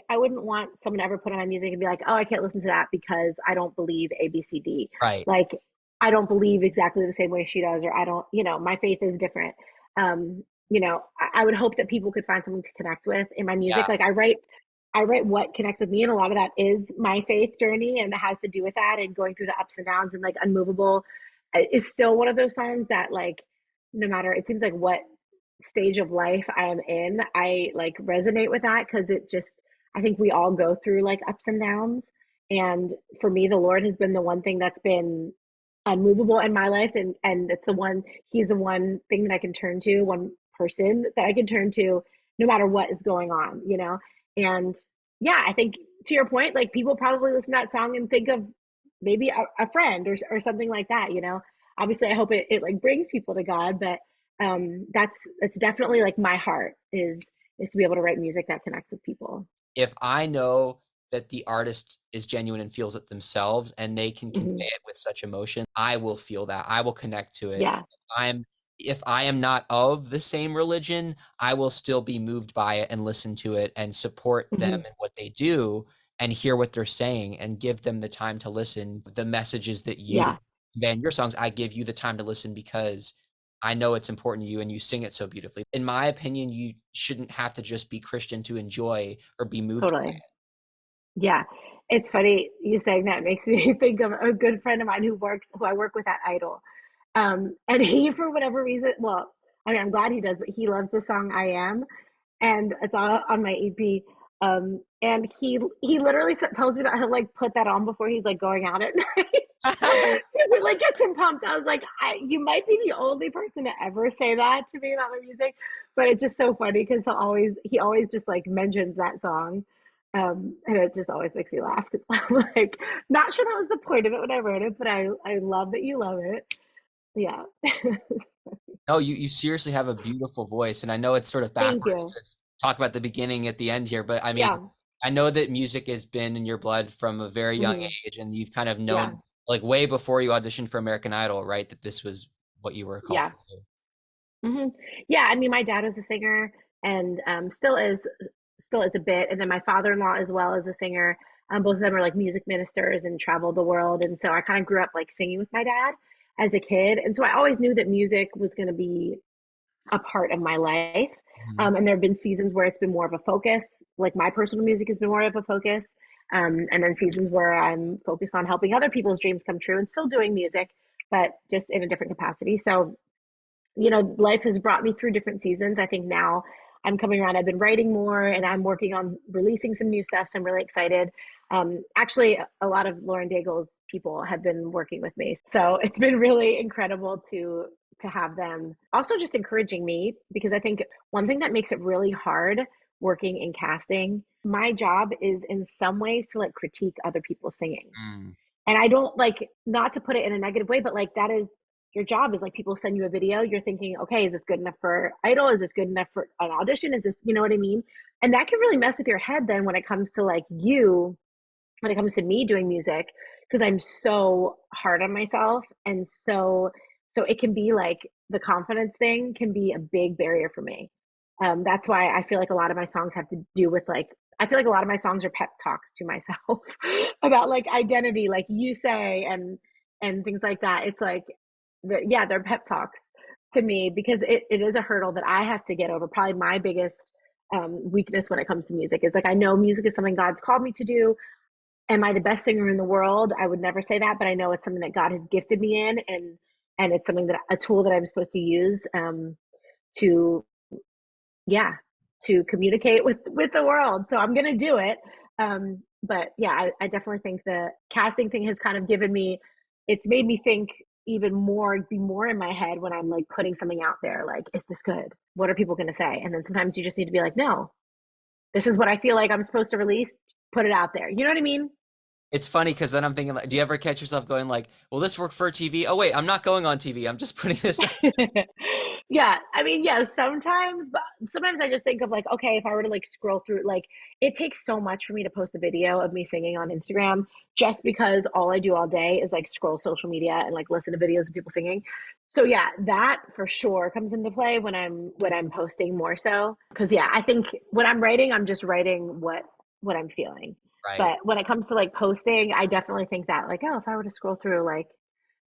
I wouldn't want someone to ever put on my music and be like, "Oh, I can't listen to that because I don't believe A, B, C, D." Right. Like, I don't believe exactly the same way she does, or I don't, my faith is different. I would hope that people could find something to connect with in my Yeah. music. Like, I write what connects with me, and a lot of that is my faith journey, and it has to do with that and going through the ups and downs. And like, Unmovable is still one of those songs that, like, no matter, it seems like what stage of life I am in, I like resonate with that, because I think we all go through like ups and downs. And for me, the Lord has been the one thing that's been unmovable in my life. And he's the one thing that I can turn to, one person that I can turn to no matter what is going on. And yeah, I think, to your point, like, people probably listen to that song and think of maybe a friend, or something like that. Obviously I hope it like brings people to God, but that's definitely like my heart is to be able to write music that connects with people. If I know that the artist is genuine and feels it themselves, and they can convey Hmm. it with such emotion, I will feel that. I will connect to it. Yeah. I'm if I am not of the same religion, I will still be moved by it and listen to it and support them Hmm. in what they do and hear what they're saying and give them the time to listen. The messages that you Yeah, convey in your songs, I give you the time to listen because I know it's important to you and you sing it so beautifully. In my opinion, you shouldn't have to just be Christian to enjoy or be moved by totally. it. Yeah. It's funny you saying that makes me think of a good friend of mine who I work with at Idol. And he, for whatever reason, well, I mean, I'm glad he does, but he loves the song "I Am," and it's on my EP. And he literally tells me that he'll like put that on before he's like going out at night because it like gets him pumped. I was like, you might be the only person to ever say that to me about my music, but it's just so funny because he always just like mentions that song. And it just always makes me laugh because I'm like, not sure that was the point of it when I wrote it, but I love that you love it. Yeah. No, you seriously have a beautiful voice, and I know it's sort of Thank backwards you. to talk about the beginning at the end here, but I mean, Yeah. I know that music has been in your blood from a very young Hmm. age, and you've kind of Yeah. known, like, way before you auditioned for American Idol, right, that this was what you were called Yeah. to do. Hmm. Yeah. I mean, my dad was a singer, and still is a bit. And then my father-in-law as well as a singer. Both of them are like music ministers and traveled the world. And so I kind of grew up like singing with my dad as a kid. And so I always knew that music was going to be a part of my life. Mhm. And there have been seasons where it's been more of a focus, like my personal music has been more of a focus. And then seasons where I'm focused on helping other people's dreams come true and still doing music, but just in a different capacity. So, life has brought me through different seasons. I think now I'm coming around. I've been writing more and I'm working on releasing some new stuff. So I'm really excited. Actually, a lot of Lauren Daigle's people have been working with me. So it's been really incredible to have them also just encouraging me, because I think one thing that makes it really hard working in casting, my job is in some ways to like critique other people singing. Mm. And I don't like, not to put it in a negative way, but like, that is your job. Is like, people send you a video, you're thinking, okay, is this good enough for Idol? Is this good enough for an audition? Is this, you know what I mean? And that can really mess with your head then when it comes to like when it comes to me doing music, because I'm so hard on myself. And so it can be like, the confidence thing can be a big barrier for me. That's why I feel like a lot of my songs have to do with like, I feel like a lot of my songs are pep talks to myself about like identity, like you say, and things like that. It's like, yeah, they're pep talks to me, because it is a hurdle that I have to get over. Probably my biggest weakness when it comes to music is like, I know music is something God's called me to do. Am I the best singer in the world? I would never say that, but I know it's something that God has gifted me in, and it's something that, a tool that I'm supposed to use, to, yeah, to communicate with the world. So I'm gonna do it. But yeah, I definitely think the casting thing has kind of it's made me think even more, be more in my head when I'm like putting something out there. Like, is this good? What are people gonna say? And then sometimes you just need to be like, no, this is what I feel like I'm supposed to release. Put it out there. You know what I mean? It's funny because then I'm thinking, like, do you ever catch yourself going like, "Will this work for TV? Oh wait, I'm not going on TV. I'm just putting this out." Yeah, I mean, yeah, sometimes, but sometimes I just think of like, okay, if I were to like scroll through, like, it takes so much for me to post a video of me singing on Instagram just because all I do all day is like scroll social media and like listen to videos of people singing. So yeah, that for sure comes into play when I'm posting more so. Because yeah, I think when I'm writing, I'm just writing what I'm feeling. Right. But when it comes to like posting, I definitely think that like, oh, if I were to scroll through like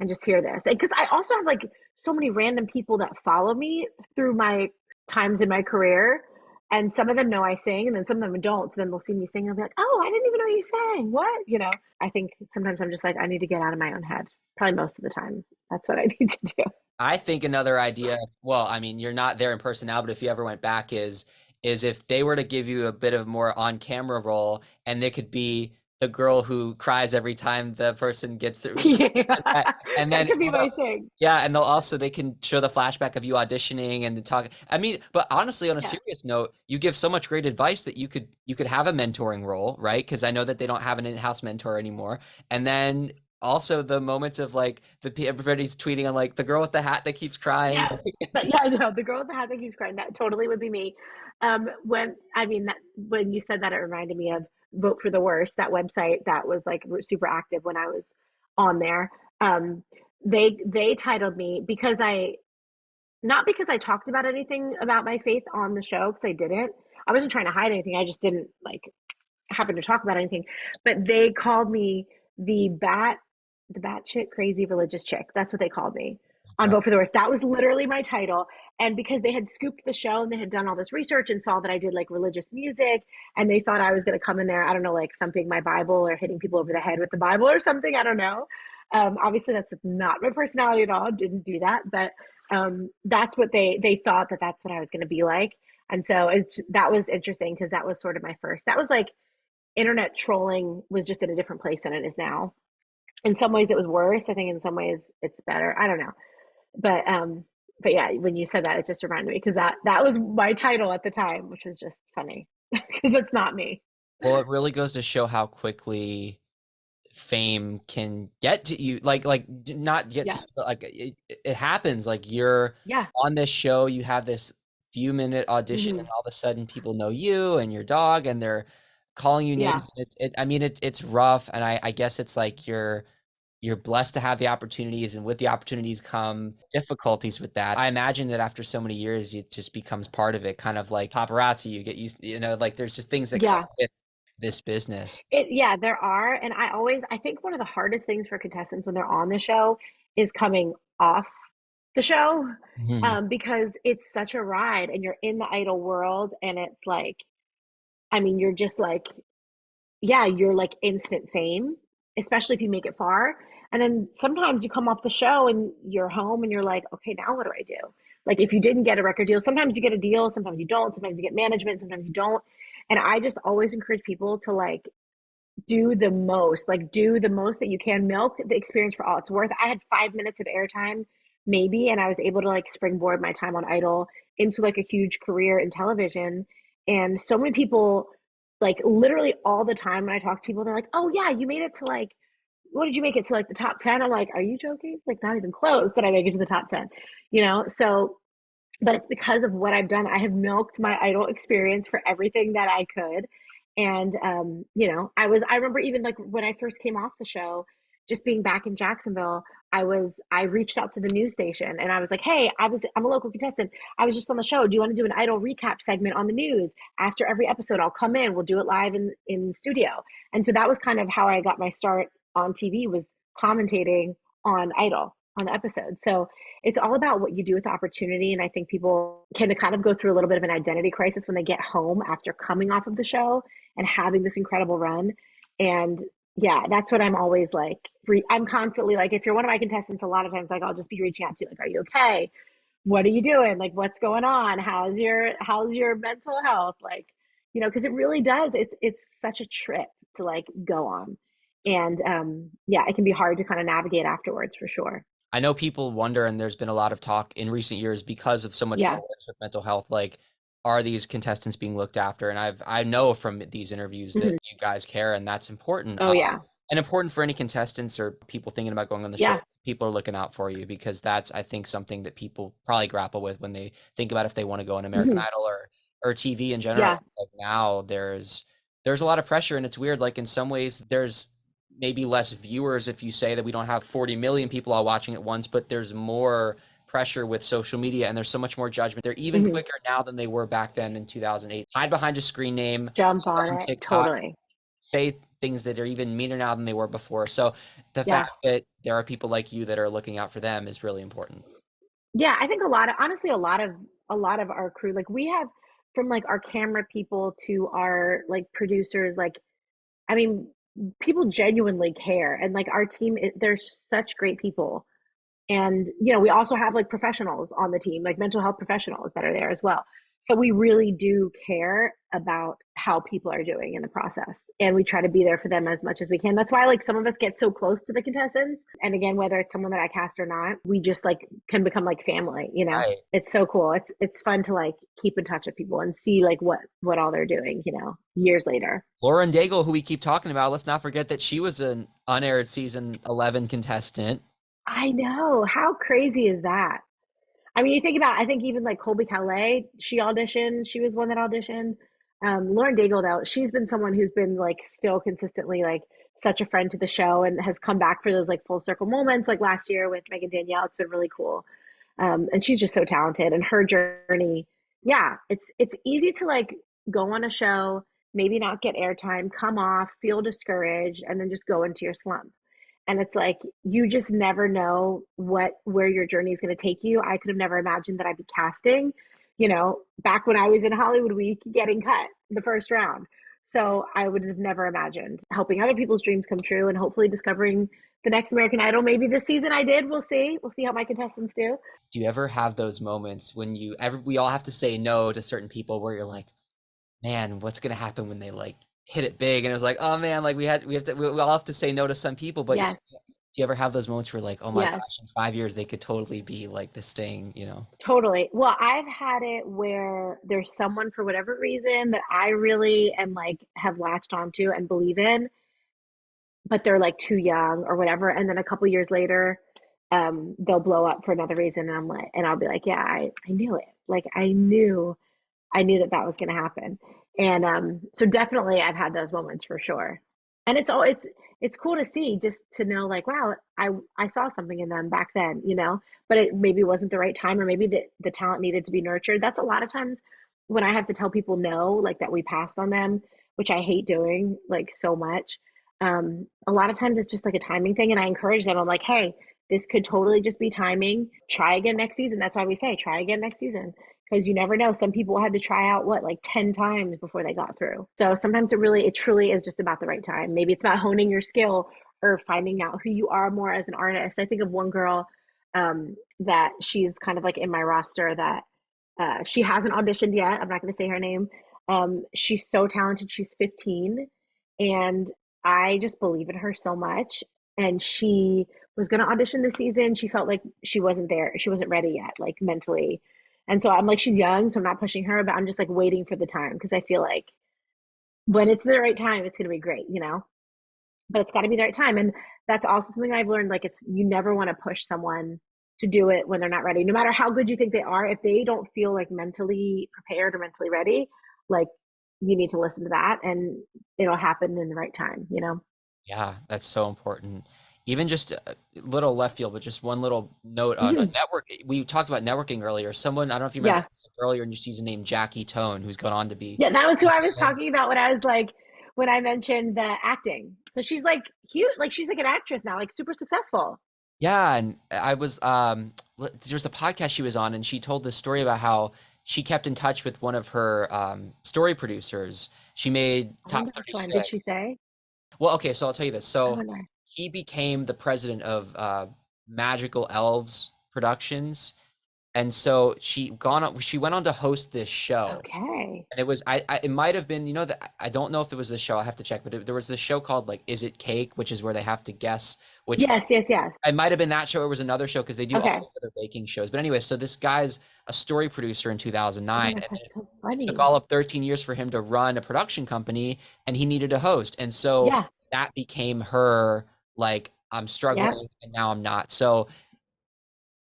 and just hear this. Because I also have like so many random people that follow me through my times in my career. And some of them know I sing, and then some of them don't. So then they'll see me sing and they'll be like, oh, I didn't even know you sang. What? You know, I think sometimes I'm just like, I need to get out of my own head. Probably most of the time. That's what I need to do. I think another idea, well, I mean, you're not there in person now, but if you ever went back is if they were to give you a bit of more on-camera role and there could be the girl who cries every time the person gets through. Yeah, And that then could be my thing. yeah, and they can show the flashback of you auditioning and the talk. I mean, but honestly, on a Yeah. serious note, you give so much great advice that you could have a mentoring role, right? Because I know that they don't have an in-house mentor anymore. And then also the moments of like everybody's tweeting on like the girl with the hat that keeps crying. Yes. But yeah, I know the girl with the hat that keeps crying. That totally would be me. When I mean that when you said that, it reminded me of Vote for the Worst, that website that was like super active when I was on there. Um, they titled me because I not because I talked about anything about my faith on the show because I didn't. I wasn't trying to hide anything. I just didn't like happen to talk about anything. But they called me the the batshit crazy religious chick. That's what they called me on Okay. Vote for the Worst. That was literally my title. And because they had scooped the show and they had done all this research and saw that I did like religious music, and they thought I was going to come in there, I don't know, like thumping my Bible or hitting people over the head with the Bible or something. I don't know. Obviously, that's not my personality at all. Didn't do that, but that's what they thought that that's what I was going to be like. And so that was interesting because that was sort of my first. That was like internet trolling was just in a different place than it is now. In some ways, it was worse. I think in some ways it's better. I don't know, but yeah, when you said that, it just reminded me because that was my title at the time, which was just funny because it's not me. Well, it really goes to show how quickly fame can get to you, like not get to Yeah, you, but like it happens. Like you're yeah, on this show, you have this few minute audition, and hmm all of a sudden people know you and your dog, and they're calling you yeah, names. I mean, it's rough, and I guess it's like you're blessed to have the opportunities, and with the opportunities come difficulties with that. I imagine that after so many years, it just becomes part of it, kind of like paparazzi. You get used, like there's just things that come yeah. with this business. Yeah, there are, and I think one of the hardest things for contestants when they're on the show is coming off the show, Mhm. because it's such a ride, and you're in the idol world, and it's like, I mean, you're just like yeah, you're like instant fame, especially if you make it far. And then sometimes you come off the show and you're home and you're like, okay, now what do I do? Like if you didn't get a record deal, sometimes you get a deal, sometimes you don't, sometimes you get management, sometimes you don't. And I just always encourage people to like do the most that you can, milk the experience for all it's worth. I had 5 minutes of airtime, maybe, and I was able to like springboard my time on Idol into like a huge career in television. And so many people, like literally all the time when I talk to people, they're like, oh yeah, you made it to like, what did you make it to like the top 10? I'm like, are you joking? Like not even close did I make it to the top 10, So but it's because of what I've done. I have milked my idol experience for everything that I could. And I remember even like when I first came off the show, just being back in Jacksonville, I reached out to the news station and I was like, "Hey, I'm a local contestant. I was just on the show. Do you want to do an idol recap segment on the news after every episode? I'll come in. We'll do it live in studio." And so that was kind of how I got my start on TV, was commentating on Idol on the episode. So it's all about what you do with the opportunity. And I think people can kind of go through a little bit of an identity crisis when they get home after coming off of the show and having this incredible run. And yeah, that's what I'm always like. I'm constantly like, if you're one of my contestants, a lot of times, like, I'll just be reaching out to you, like, are you okay? What are you doing? Like, what's going on? How's your mental health? Like, because it really does. It's such a trip to like go on. And yeah, it can be hard to kind of navigate afterwards for sure. I know people wonder, and there's been a lot of talk in recent years because of so much Yeah. awareness with mental health, like, are these contestants being looked after? And I know from these interviews that Mhm. you guys care, and that's important. Oh yeah. And important for any contestants or people thinking about going on the show. Yeah. People are looking out for you, because that's, I think, something that people probably grapple with when they think about if they want to go on American Mhm. Idol or TV in general. Yeah. It's like now there's a lot of pressure, and it's weird. Like in some ways there's maybe less viewers if you say that we don't have 40 million people all watching at once, but there's more pressure with social media, and there's so much more judgment. They're even Mhm. quicker now than they were back then in 2008. Hide behind a screen name, Jump pop up on on it. TikTok, Totally. say things that are even meaner now than they were before. So the Yeah. fact that there are people like you that are looking out for them is really important. Yeah, I think honestly, a lot of our crew, like we have from like our camera people to our like producers, like, I mean, people genuinely care. And like our team, they're such great people. And, you know, we also have like professionals on the team, like mental health professionals that are there as well. So we really do care about how people are doing in the process. And we try to be there for them as much as we can. That's why like some of us get so close to the contestants. And again, whether it's someone that I cast or not, we just like can become like family, you know? Right. It's so cool. It's fun to like keep in touch with people and see like what all they're doing, you know, years later. Lauren Daigle, who we keep talking about, let's not forget that she was an unaired season 11 contestant. I know. How crazy is that? I mean, you think about, I think even like Colby Calais, she auditioned. She was one that auditioned. Lauren Daigle, though, she's been someone who's been like still consistently like such a friend to the show and has come back for those like full circle moments. Like last year with Megan Danielle, it's been really cool. And she's just so talented. And her journey, yeah, it's easy to like go on a show, maybe not get airtime, come off, feel discouraged, and then just go into your slump. And it's like you just never know where your journey is going to take you. I could have never imagined that I'd be casting, you know, back when I was in Hollywood Week getting cut the first round. So I would have never imagined helping other people's dreams come true and hopefully discovering the next American Idol. Maybe this season I did. We'll see. We'll see how my contestants do. Do you ever have those moments when we all have to say no to certain people where you're like, man, what's going to happen when they like hit it big? And it was like, oh man, like we all have to say no to some people, but Yes. do you ever have those moments where like, oh my Yes. gosh, in 5 years they could totally be like this thing, you know? Totally. Well, I've had it where there's someone for whatever reason that I really am like have latched onto and believe in, but they're like too young or whatever. And then a couple years later, they'll blow up for another reason. And I'm like, and I'll be like, yeah, I knew it. Like I knew that that was going to happen. And so definitely I've had those moments for sure. And it's cool to see just to know like, wow, I saw something in them back then, you know, but it maybe wasn't the right time or maybe the talent needed to be nurtured. That's a lot of times when I have to tell people no, like that we passed on them, which I hate doing like so much. A lot of times it's just like a timing thing. And I encourage them. I'm like, hey, this could totally just be timing. Try again next season. That's why we say try again next season because you never know. Some people had to try out like 10 times before they got through. So sometimes it truly is just about the right time. Maybe it's about honing your skill or finding out who you are more as an artist. I think of one girl that she's kind of like in my roster that she hasn't auditioned yet. I'm not going to say her name. She's so talented. She's 15 and I just believe in her so much. And she was going to audition this season. She felt like she wasn't there. She wasn't ready yet, like mentally. And so I'm like, she's young, so I'm not pushing her, but I'm just like waiting for the time because I feel like when it's the right time, it's going to be great, you know? But it's got to be the right time. And that's also something I've learned. Like, you never want to push someone to do it when they're not ready. No matter how good you think they are, if they don't feel like mentally prepared or mentally ready, like, you need to listen to that and it'll happen in the right time, you know? Yeah, that's so important. Even just a little left field, but just one little note on a Mhm. network. We talked about networking earlier. Someone, I don't know if you remember Yeah. earlier in your season, named Jackie Tone, who's gone on to be. Yeah, that was who I was talking about when I was like, when I mentioned the acting. Because she's like huge, like she's like an actress now, like super successful. Yeah, and I was there was a podcast she was on, and she told this story about how she kept in touch with one of her story producers. She made I top wonder which one. Did she 36. say? Well, okay, so I'll tell you this. I So wonder. he became the president of Magical Elves Productions, and so she went on to host this show. Okay. And it was it might have been, you know, that I don't know if it was this show. I have to check, but there was this show called like Is It Cake, which is where they have to guess which. Yes, yes, yes. It might have been that show or it was another show because they do all Okay. these other baking shows. But anyway, so this guy's a story producer in Oh 2009, my gosh, and that's so it took funny. all of 13 years for him to run a production company, and he needed a host. And so Yeah. that became her, like, I'm Yep. struggling and now I'm not. So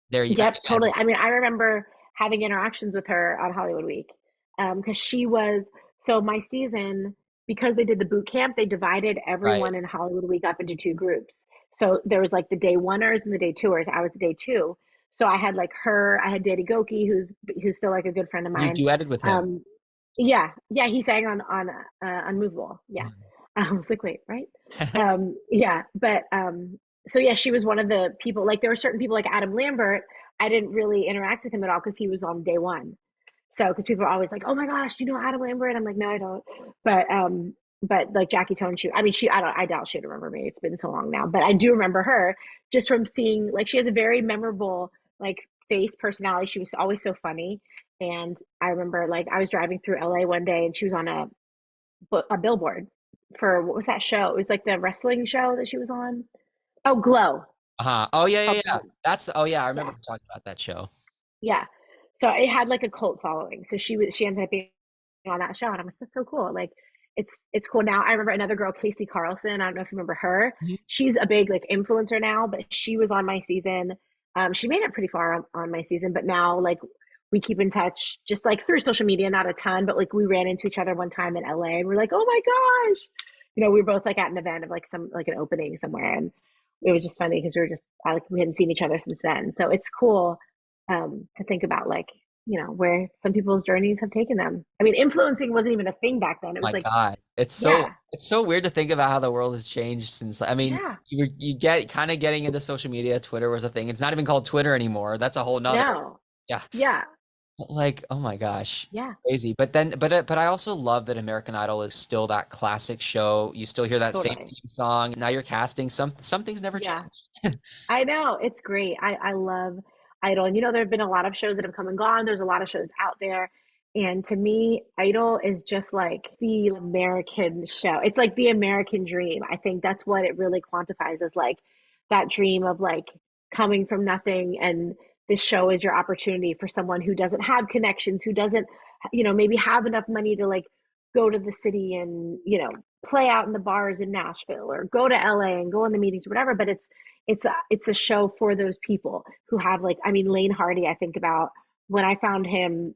there you Yep, again, totally. I mean, I remember having interactions with her on Hollywood Week, because she was so my season, because they did the boot camp, they divided right. everyone in Hollywood Week up into two groups. So there was like the day oneers and the day twoers. I was the day two. So I had like her, I had Daddy Goki, who's still like a good friend of You mine. duetted with him. Um, yeah, yeah, he sang on Unmovable. Yeah, Mhm. I was like, wait, right? Yeah, but so yeah, she was one of the people. Like there were certain people like Adam Lambert. I didn't really interact with him at all because he was on day one. So because people are always like, "Oh my gosh, do you know Adam Lambert?" I'm like, "No, I don't." But like Jackie Tone, I mean, I doubt she'd remember me. It's been so long now, but I do remember her just from seeing. Like, she has a very memorable like face, personality. She was always so funny, and I remember like I was driving through LA one day, and she was on a billboard for what was that show? It was like the wrestling show that she was on. Oh, Glow. Uh-huh. Oh yeah, yeah, Called yeah. Glow. That's oh yeah, I remember Yeah. talking about that show. Yeah. So it had like a cult following. So she ended up being on that show, and I'm like, that's so cool. Like, it's cool. Now I remember another girl, Casey Carlson. I don't know if you remember her. Mhm. She's a big like influencer now, but she was on my season. She made it pretty far on my season, but now like we keep in touch just like through social media, not a ton, but like we ran into each other one time in LA, and we're like, oh my gosh, we were both like at an event of like some like an opening somewhere, and it was just funny because we were just like we hadn't seen each other since then. So it's cool to think about like where some people's journeys have taken them. I mean, influencing wasn't even a thing back then. It was My like, God, yeah, it's so weird to think about how the world has changed since. I mean, yeah, you get kind of getting into social media. Twitter was a thing. It's not even called Twitter anymore. That's a whole nother. no, Yeah. yeah, But, like, oh my gosh, yeah, crazy. But I also love that American Idol is still that classic show. You still hear that same totally, theme song. Now you're casting some things never yeah. change. I know it's great. I love Idol, and there have been a lot of shows that have come and gone. There's a lot of shows out there, and to me, Idol is just like the American show. It's like the American dream. I think that's what it really quantifies as like that dream of like coming from nothing, and this show is your opportunity for someone who doesn't have connections, who doesn't, maybe have enough money to like go to the city and play out in the bars in Nashville or go to LA and go on the meetings or whatever. But it's a show for those people who have like, I mean, Lane Hardy. I think about when I found him.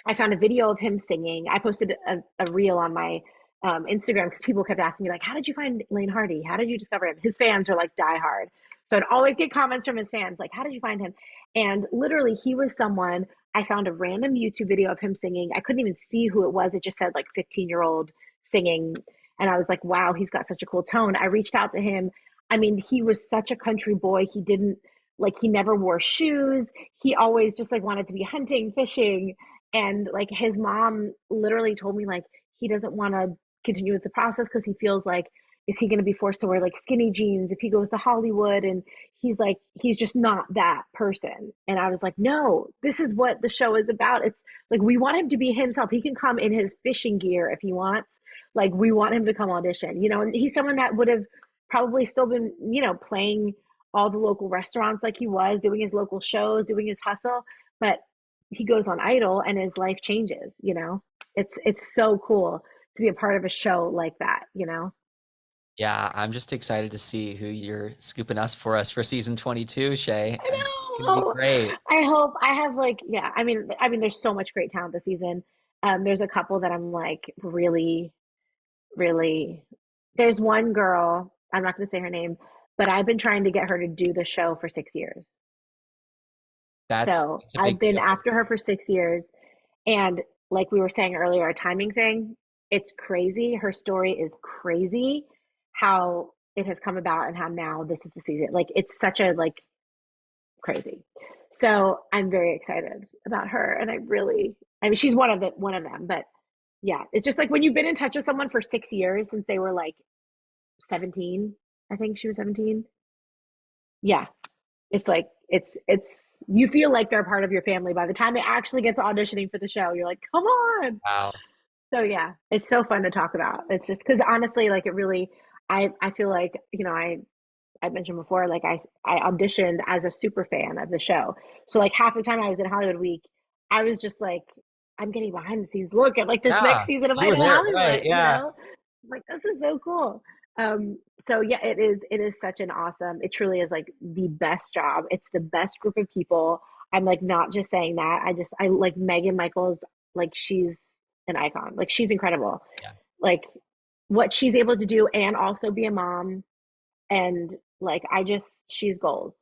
I found a video of him singing. I posted a reel on my Instagram because people kept asking me like, "How did you find Lane Hardy? How did you discover him?" His fans are like diehard, so I'd always get comments from his fans like, "How did you find him?" And literally, he was someone I found a random YouTube video of him singing. I couldn't even see who it was. It just said like 15-year-old singing, and I was like, "Wow, he's got such a cool tone." I reached out to him. I mean, he was such a country boy. He didn't like he never wore shoes. He always just like wanted to be hunting, fishing, and like his mom literally told me like he doesn't want to continue with the process because he feels like is he going to be forced to wear like skinny jeans if he goes to Hollywood, and he's like he's just not that person. And I was like, no, this is what the show is about. It's like we want him to be himself. He can come in his fishing gear if he wants. Like we want him to come audition, and he's someone that would have probably still been playing all the local restaurants like he was doing his local shows, doing his hustle, but he goes on Idol and his life changes. It's so cool to be a part of a show like that. Yeah, I'm just excited to see who you're scooping us for season 22, Shae. I It's gonna be know. great. I hope I have like yeah, I mean there's so much great talent this season. There's a couple that I'm like really really there's one girl, I'm not going to say her name, but I've been trying to get her to do the show for 6 years. So, It's a I've big been deal. after her for 6 years. And like we were saying earlier, a timing thing, it's crazy. Her story is crazy how it has come about and how now this is the season. Like it's such a like crazy. So I'm very excited about her. And I mean she's one of them, but yeah, it's just like when you've been in touch with someone for 6 years since they were like 17, I think she was 17. Yeah. It's like it's you feel like they're part of your family by the time it actually gets auditioning for the show. You're like, come on. Wow. So yeah, it's so fun to talk about. It's just because honestly, like it really, I feel like I mentioned before, like I auditioned as a super fan of the show. So like half the time I was in Hollywood Week, I was just like, I'm getting behind the scenes look at like this next Yeah, season of you were Idol there, right? Hollywood. Yeah. Like this is so cool. So yeah, it is such an awesome, it truly is like the best job. It's the best group of people. I'm like not just saying that. I like Megan Michaels, like she's an icon. Like she's incredible. Yeah. Like what she's able to do and also be a mom, and like she's goals.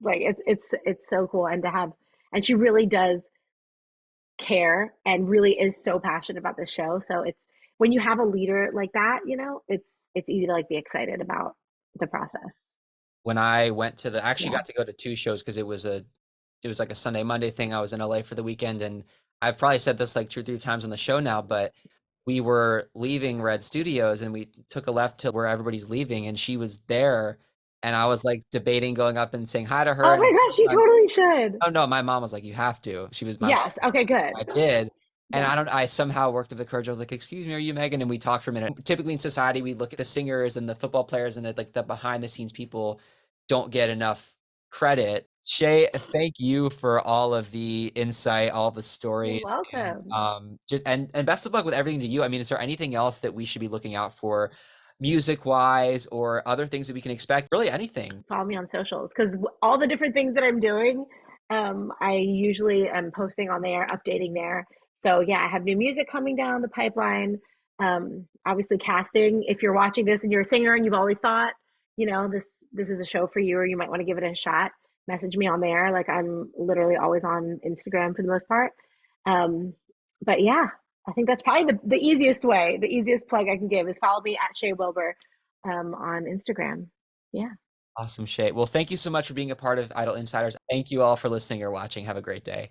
Like it's so cool, and to have, and she really does care and really is so passionate about this show. So it's, when you have a leader like that, it's easy to like be excited about the process. When I went to I actually Yeah. got to go to 2 shows because it was like a Sunday, Monday thing. I was in LA for the weekend, and I've probably said this like 2 or 3 times on the show now, but we were leaving Red Studios and we took a left to where everybody's leaving, and she was there, and I was like debating going up and saying hi to her. Oh And my gosh, you totally should. oh no, my mom was like, "You have to." My mom Yes. Okay, so good. I did. And Yeah. I somehow worked up the courage. I was like, "Excuse me, are you Megan?" And we talked for a minute. Typically in society, we look at the singers and the football players and like the behind the scenes people don't get enough credit. Shae, thank you for all of the insight, all the You're stories, and welcome. just and best of luck with everything to you. I mean, is there anything else that we should be looking out for, music wise, or other things that we can expect? Really, anything. Follow me on socials because all the different things that I'm doing, I usually am posting on there, updating there. So yeah, I have new music coming down the pipeline. Obviously casting. If you're watching this and you're a singer and you've always thought, this is a show for you, or you might want to give it a shot, message me on there. Like I'm literally always on Instagram for the most part. Um, but yeah, I think that's probably the easiest way, the easiest plug I can give is follow me at Shae Wilbur on Instagram. Yeah. Awesome, Shae. Well, thank you so much for being a part of Idol Insiders. Thank you all for listening or watching. Have a great day.